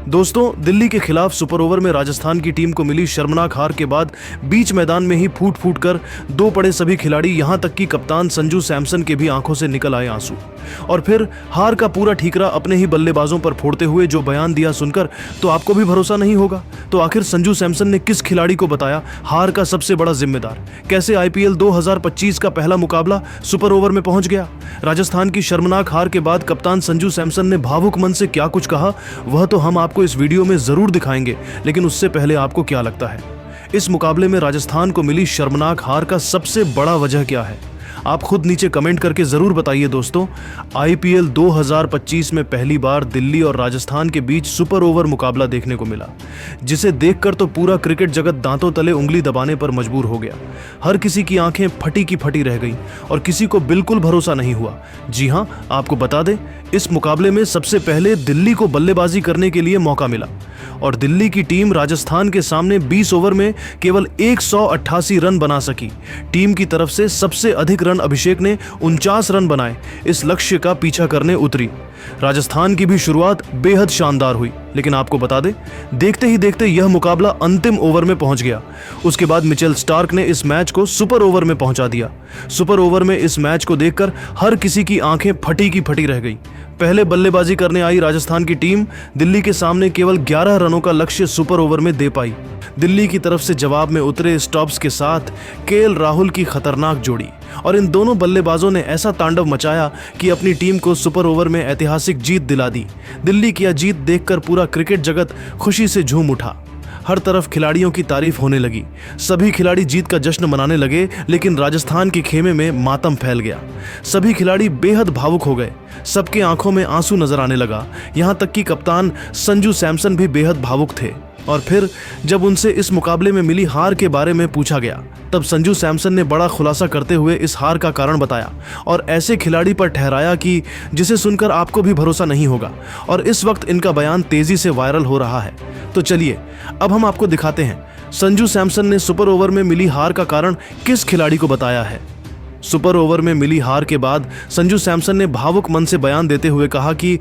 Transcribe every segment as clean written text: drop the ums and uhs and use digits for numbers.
दोस्तों, दिल्ली के खिलाफ सुपर ओवर में राजस्थान की टीम को मिली शर्मनाक हार के बाद बीच मैदान में ही फूट फूट कर दो पड़े सभी खिलाड़ी, यहां तक कि कप्तान संजू सैमसन के भी आंखों से निकल आए आंसू। और फिर हार का पूरा ठीकरा अपने ही बल्लेबाजों पर फोड़ते हुए जो बयान दिया सुनकर तो आपको भी भरोसा नहीं होगा। तो आखिर संजू सैमसन ने किस खिलाड़ी को बताया हार का सबसे बड़ा जिम्मेदार? कैसे आईपीएल 2025 का पहला मुकाबला सुपर ओवर में पहुंच गया? राजस्थान की शर्मनाक हार के बाद कप्तान संजू सैमसन ने भावुक मन से क्या कुछ कहा, वह तो हम आपको इस वीडियो में जरूर दिखाएंगे। लेकिन उससे पहले आपको क्या लगता है, इस मुकाबले में राजस्थान को मिली शर्मनाक हार का सबसे बड़ा वजह क्या है? आप खुद नीचे कमेंट करके जरूर बताइए। दोस्तों, आईपीएल 2025 में पहली बार दिल्ली और राजस्थान के बीच सुपर ओवर मुकाबला देखने को मिला, जिसे देखकर तो पूरा क्रिकेट जगत दांतों तले उंगली दबाने पर मजबूर हो गया। हर किसी की आंखें फटी की फटी रह गईं और किसी को बिल्कुल भरोसा नहीं हुआ। जी हां, आपको बता दें, इस मुकाबले में सबसे पहले दिल्ली को बल्लेबाजी करने के लिए मौका मिला और दिल्ली की टीम राजस्थान के सामने 20 ओवर में केवल 188 रन बना सकी। टीम की तरफ से सबसे अधिक रन अभिषेक ने 49 रन बनाए इस लक्ष्य का पीछा करने उतरी। राजस्थान की भी शुरुआत बेहद शानदार हुई, लेकिन आपको बता दें, देखते ही देखते यह मुकाबला अंतिम ओवर में पहुंच गया। उसके बाद मिचेल स्टार्क ने इस मैच को सुपर ओवर में पहुंचा दिया। सुपर ओवर में इस मैच को देखकर हर किसी की आंखें फटी की फटी रह गई। पहले बल्लेबाजी करने आई राजस्थान की टीम दिल्ली के सामने केवल 11 रनों का लक्ष्य सुपर ओवर में दे पाई। दिल्ली की तरफ से जवाब में उतरे स्टॉप्स के साथ केएल राहुल की खतरनाक जोड़ी, और इन दोनों बल्लेबाजों ने ऐसा तांडव मचाया कि अपनी टीम को सुपर ओवर में ऐतिहासिक जीत दिला दी। दिल्ली की यह जीत देखकर पूरा क्रिकेट जगत खुशी से झूम उठा। हर तरफ खिलाड़ियों की तारीफ होने लगी। सभी खिलाड़ी जीत का जश्न मनाने लगे, लेकिन राजस्थान के खेमे में मातम फैल गया। सभी खिलाड़ी बेहद भावुक हो गए। सबके आंखों में आंसू नजर आने लगा। यहां तक कि कप्तान संजू सैमसन भी बेहद भावुक थे। और फिर जब उनसे इस मुकाबले में मिली हार के बारे में पूछा गया, तब संजू सैमसन ने बड़ा खुलासा करते हुए इस हार का कारण बताया और ऐसे खिलाड़ी पर ठहराया कि जिसे सुनकर आपको भी भरोसा नहीं होगा। और इस वक्त इनका बयान तेजी से वायरल हो रहा है। तो चलिए, अब हम आपको दिखाते हैं संजू सैमसन ने सुपर ओवर में मिली हार का कारण किस खिलाड़ी को बताया है। सुपर ओवर में मिली हार के बाद संजू सैमसन ने भावुक मन से बयान देते हुए कहा कि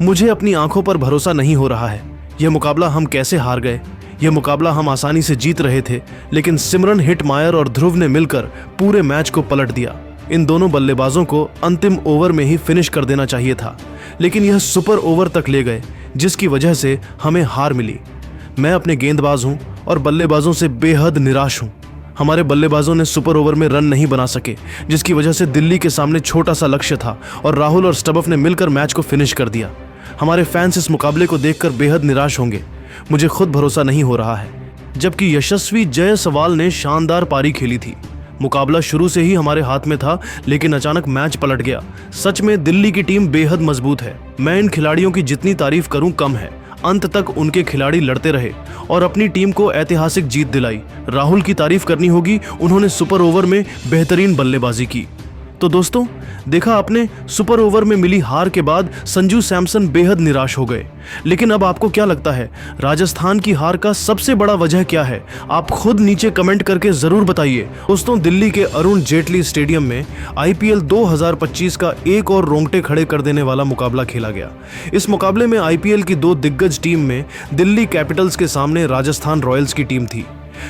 मुझे अपनी आंखों पर भरोसा नहीं हो रहा है। यह मुकाबला हम कैसे हार गए? यह मुकाबला हम आसानी से जीत रहे थे, लेकिन सिमरन हिटमायर और ध्रुव ने मिलकर पूरे मैच को पलट दिया। इन दोनों बल्लेबाजों को अंतिम ओवर में ही फिनिश कर देना चाहिए था, लेकिन यह सुपर ओवर तक ले गए, जिसकी वजह से हमें हार मिली। मैं अपने गेंदबाज हूं और बल्लेबाजों से बेहद निराश हूं। हमारे बल्लेबाजों ने सुपर ओवर में रन नहीं बना सके, जिसकी वजह से दिल्ली के सामने छोटा सा लक्ष्य था और राहुल और स्टबफ ने मिलकर मैच को फिनिश कर दिया। हमारे फैंस इस मुकाबले को देखकर बेहद निराश होंगे। मुझे खुद भरोसा नहीं हो रहा है। जबकि यशस्वी जायसवाल ने शानदार पारी खेली थी। मुकाबला शुरू से ही हमारे हाथ में था, लेकिन अचानक मैच पलट गया। सच में दिल्ली की टीम बेहद मजबूत है। मैं इन खिलाड़ियों की जितनी तारीफ करूं कम है। अंत तक उनके खिलाड़ी लड़ते रहे और अपनी टीम को ऐतिहासिक जीत दिलाई। राहुल की तारीफ करनी होगी, उन्होंने सुपर ओवर में बेहतरीन बल्लेबाजी की। तो दोस्तों, देखा आपने, सुपर ओवर में मिली हार के बाद संजू सैमसन बेहद निराश हो गए। लेकिन अब आपको क्या लगता है, राजस्थान की हार का सबसे बड़ा वजह क्या है? आप खुद नीचे कमेंट करके जरूर बताइए। दोस्तों, दिल्ली के अरुण जेटली स्टेडियम में आईपीएल 2025 का एक और रोंगटे खड़े कर देने वाला मुकाबला खेला गया। इस मुकाबले में आईपीएल की दो दिग्गज टीम में दिल्ली कैपिटल्स के सामने राजस्थान रॉयल्स की टीम थी।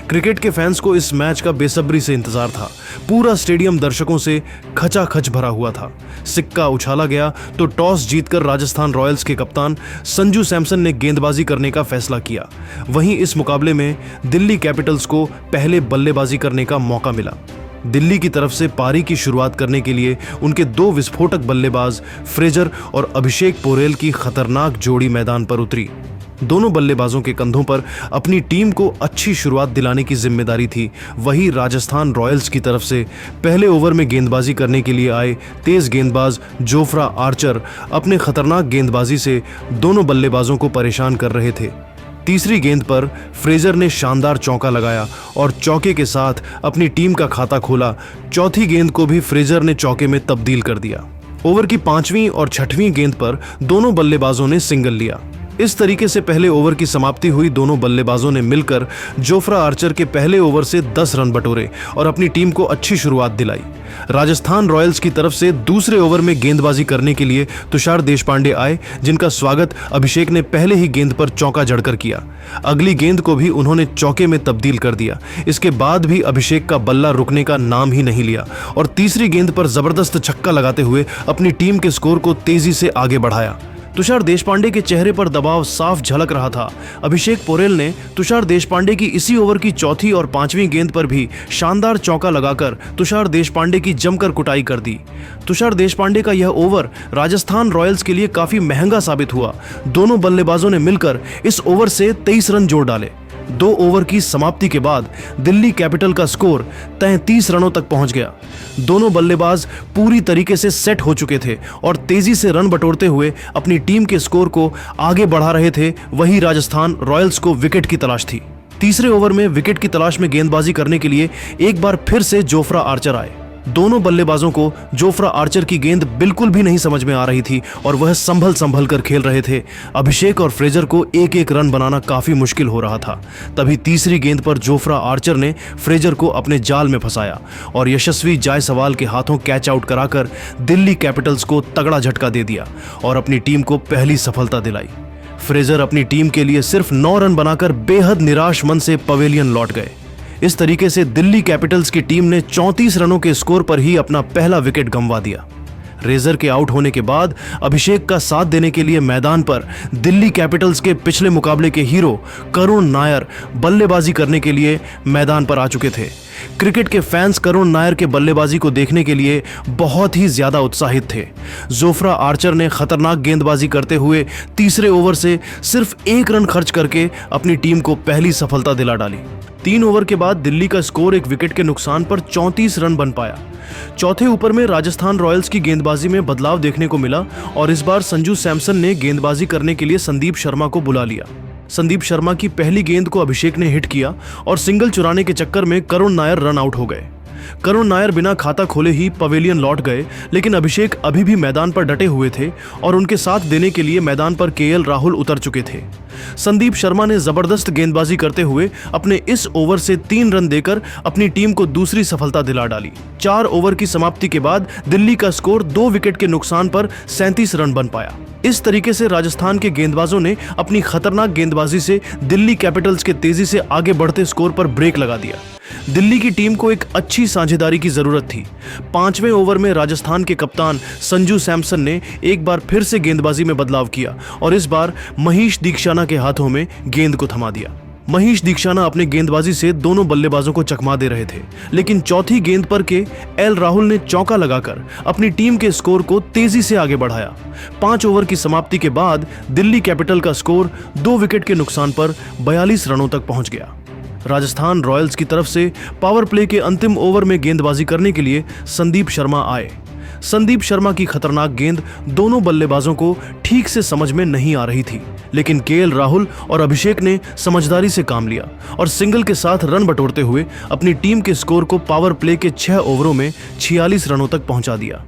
क्रिकेट के फैंस को इस मैच का बेसब्री से इंतजार था। पूरा स्टेडियम दर्शकों से खचाखच भरा हुआ था। सिक्का उछाला गया तो टॉस जीतकर राजस्थान रॉयल्स के कप्तान संजू सैमसन ने गेंदबाजी करने का फैसला किया। वहीं इस मुकाबले में दिल्ली कैपिटल्स को पहले बल्लेबाजी करने का मौका मिला। दिल्ली की तरफ से पारी की शुरुआत करने के लिए उनके दो विस्फोटक बल्लेबाज फ्रेजर और अभिषेक पोरेल की खतरनाक जोड़ी मैदान पर उतरी। दोनों बल्लेबाजों के कंधों पर अपनी टीम को अच्छी शुरुआत दिलाने की जिम्मेदारी थी। वहीं राजस्थान रॉयल्स की तरफ से पहले ओवर में गेंदबाजी करने के लिए आए तेज गेंदबाज जोफ्रा आर्चर अपने खतरनाक गेंदबाजी से दोनों बल्लेबाजों को परेशान कर रहे थे। तीसरी गेंद पर फ्रेजर ने शानदार चौका लगाया और चौके के साथ अपनी टीम का खाता खोला। चौथी गेंद को भी फ्रेजर ने चौके में तब्दील कर दिया। ओवर की 5वीं और 6वीं गेंद पर दोनों बल्लेबाजों ने सिंगल लिया। इस तरीके से पहले ओवर की समाप्ति हुई। दोनों बल्लेबाजों ने मिलकर जोफ्रा आर्चर के पहले ओवर से 10 रन बटोरे और अपनी टीम को अच्छी शुरुआत दिलाई। राजस्थान रॉयल्स की तरफ से दूसरे ओवर में गेंदबाजी करने के लिए तुषार देशपांडे आए, जिनका स्वागत अभिषेक ने पहले ही गेंद पर चौका जड़कर किया। अगली गेंद को भी उन्होंने चौके में तब्दील कर दिया। इसके बाद भी अभिषेक का बल्ला रुकने का नाम ही नहीं लिया और तीसरी गेंद पर जबरदस्त छक्का लगाते हुए अपनी टीम के स्कोर को तेजी से आगे बढ़ाया। तुषार देशपांडे के चेहरे पर दबाव साफ झलक रहा था। अभिषेक पोरेल ने तुषार देशपांडे की इसी ओवर की चौथी और पांचवीं गेंद पर भी शानदार चौका लगाकर तुषार देशपांडे की जमकर कुटाई कर दी। तुषार देशपांडे का यह ओवर राजस्थान रॉयल्स के लिए काफी महंगा साबित हुआ। दोनों बल्लेबाजों ने मिलकर इस ओवर से 23 रन जोड़ डाले। 2 ओवर की समाप्ति के बाद दिल्ली कैपिटल का स्कोर 33 रनों तक पहुंच गया। दोनों बल्लेबाज पूरी तरीके से सेट हो चुके थे और तेजी से रन बटोरते हुए अपनी टीम के स्कोर को आगे बढ़ा रहे थे। वही राजस्थान रॉयल्स को विकेट की तलाश थी। तीसरे ओवर में विकेट की तलाश में गेंदबाजी करने के लिए एक बार फिर से जोफ्रा आर्चर आए। दोनों बल्लेबाजों को जोफ्रा आर्चर की गेंद बिल्कुल भी नहीं समझ में आ रही थी और वह संभल कर खेल रहे थे। अभिषेक और फ्रेजर को एक एक रन बनाना काफी मुश्किल हो रहा था। तभी तीसरी गेंद पर जोफ्रा आर्चर ने फ्रेजर को अपने जाल में फंसाया और यशस्वी जायसवाल के हाथों कैच आउट कराकर दिल्ली कैपिटल्स को तगड़ा झटका दे दिया और अपनी टीम को पहली सफलता दिलाई। फ्रेजर अपनी टीम के लिए सिर्फ 9 रन बनाकर बेहद निराश मन से पवेलियन लौट गए। इस तरीके से दिल्ली कैपिटल्स की टीम ने 34 रनों के स्कोर पर ही अपना पहला विकेट गंवा दिया। रेजर के आउट होने के बाद अभिषेक का साथ देने के लिए मैदान पर दिल्ली कैपिटल्स के पिछले मुकाबले के हीरो करुण नायर बल्लेबाजी करने के लिए मैदान पर आ चुके थे। क्रिकेट के फैंस करुण नायर के बल्लेबाजी को देखने के लिए बहुत ही ज्यादा उत्साहित थे। जोफ्रा आर्चर ने खतरनाक गेंदबाजी करते हुए तीसरे ओवर से सिर्फ 1 रन खर्च करके अपनी टीम को पहली सफलता दिला डाली। 3 ओवर के बाद दिल्ली का स्कोर 1 विकेट के नुकसान पर 34 रन बन पाया। चौथे ओवर में राजस्थान रॉयल्स की गेंदबाजी में बदलाव देखने को मिला और इस बार संजू सैमसन ने गेंदबाजी करने के लिए संदीप शर्मा को बुला लिया। संदीप शर्मा की पहली गेंद को अभिषेक ने हिट किया और सिंगल चुराने के चक्कर में करुण नायर रन आउट हो गए। करुण नायर बिना खाता खोले ही पवेलियन लौट गए, लेकिन अभिषेक अभी भी मैदान पर डटे हुए थे और उनके साथ देने के लिए मैदान पर केएल राहुल उतर चुके थे। संदीप शर्मा ने जबरदस्त गेंदबाजी करते हुए अपने इस ओवर से 3 रन देकर अपनी टीम को दूसरी सफलता दिला डाली। 4 ओवर की समाप्ति के बाद दिल्ली का स्कोर 2 विकेट के नुकसान पर 37 रन बन पाया। इस तरीके से राजस्थान के गेंदबाजों ने अपनी खतरनाक गेंदबाजी से दिल्ली कैपिटल्स के तेजी से आगे बढ़ते स्कोर पर ब्रेक लगा दिया। दिल्ली की टीम को एक अच्छी साझेदारी की जरूरत थी। 5वें ओवर में राजस्थान के कप्तान संजू सैमसन ने एक बार फिर से गेंदबाजी में बदलाव किया और इस बार महीश दीक्षाना के हाथों में गेंद को थमा दिया। महीश दीक्षाना अपने गेंदबाजी से दोनों बल्लेबाजों को चकमा दे रहे थे, लेकिन चौथी गेंद पर के एल राहुल ने चौका लगाकर अपनी टीम के स्कोर को तेजी से आगे बढ़ाया। 5 ओवर की समाप्ति के बाद दिल्ली कैपिटल का स्कोर 2 विकेट के नुकसान पर 42 रनों तक पहुंच गया। राजस्थान रॉयल्स की तरफ से पावर प्ले के अंतिम ओवर में गेंदबाजी करने के लिए संदीप शर्मा आए। संदीप शर्मा की खतरनाक गेंद दोनों बल्लेबाजों को ठीक से समझ में नहीं आ रही थी, लेकिन केएल राहुल और अभिषेक ने समझदारी से काम लिया और सिंगल के साथ रन बटोरते हुए अपनी टीम के स्कोर को पावर प्ले के 6 ओवरों में 46 रनों तक पहुंचा दिया।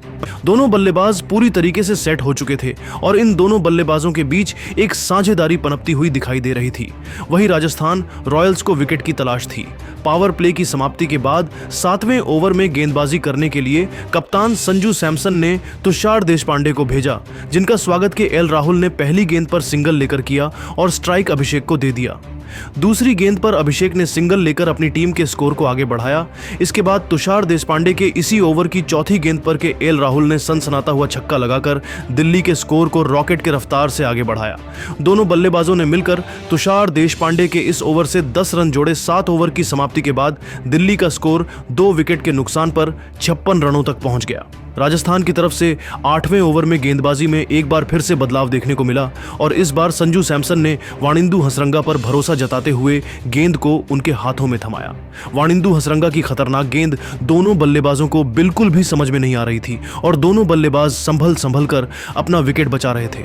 दोनों बल्लेबाज पूरी तरीके से सेट हो चुके थे और इन दोनों बल्लेबाजों के बीच एक साझेदारी पनपती हुई दिखाई दे रही थी। वही राजस्थान रॉयल्स को विकेट की तलाश थी। पावर प्ले की समाप्ति के बाद 7वें ओवर में गेंदबाजी करने के लिए कप्तान संजू सैमसन ने तुषार देशपांडे को भेजा, जिनका स्वागत के एल राहुल ने पहली गेंद पर सिंगल लेकर किया और स्ट्राइक अभिषेक को दे दिया। दूसरी गेंद पर अभिषेक ने सिंगल लेकर अपनी टीम के स्कोर को आगे बढ़ाया। इसके बाद तुषार देशपांडे के इसी ओवर की चौथी गेंद पर के एल राहुल ने सनसनाता हुआ छक्का लगाकर दिल्ली के स्कोर को रॉकेट के रफ्तार से आगे बढ़ाया। दोनों बल्लेबाजों ने मिलकर तुषार देशपांडे के इस ओवर से 10 रन जोड़े। 7 ओवर की समाप्ति के बाद दिल्ली का स्कोर 2 विकेट के नुकसान पर 56 रनों तक पहुंच गया। राजस्थान की तरफ से 8वें ओवर में गेंदबाजी में एक बार फिर से बदलाव देखने को मिला और इस बार संजू सैमसन ने वाणिंदु हसरंगा पर भरोसा जताते हुए गेंद को उनके हाथों में थमाया। वाणिंदु हसरंगा की खतरनाक गेंद दोनों बल्लेबाजों को बिल्कुल भी समझ में नहीं आ रही थी और दोनों बल्लेबाज संभल कर अपना विकेट बचा रहे थे।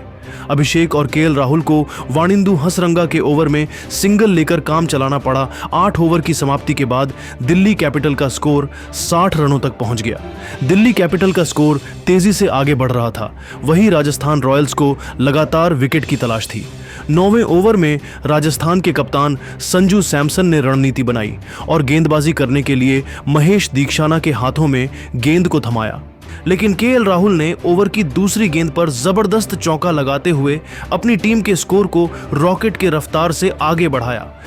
अभिषेक और केएल राहुल को वाणिंदु हसरंगा के ओवर में सिंगल लेकर काम चलाना पड़ा। 8 ओवर की समाप्ति के बाद दिल्ली कैपिटल का स्कोर 60 रनों तक पहुंच गया। दिल्ली कैपिटल का स्कोर तेजी से आगे बढ़ रहा था। वहीं राजस्थान रॉयल्स को लगातार विकेट की तलाश थी। 9वें ओवर में राजस्थान के कप्तान संजू सैमसन ने रणनीति बनाई और गेंदबाजी करने के लिए महेश दीक्षाना के हाथों में गेंद को थमाया। लेकिन केएल राहुल ने ओवर की दूसरी गेंद पर जबरदस्त चौका लगाते हुए अपनी टीम के स्कोर को रॉकेट के रफ्तार से आगे बढ़ाया।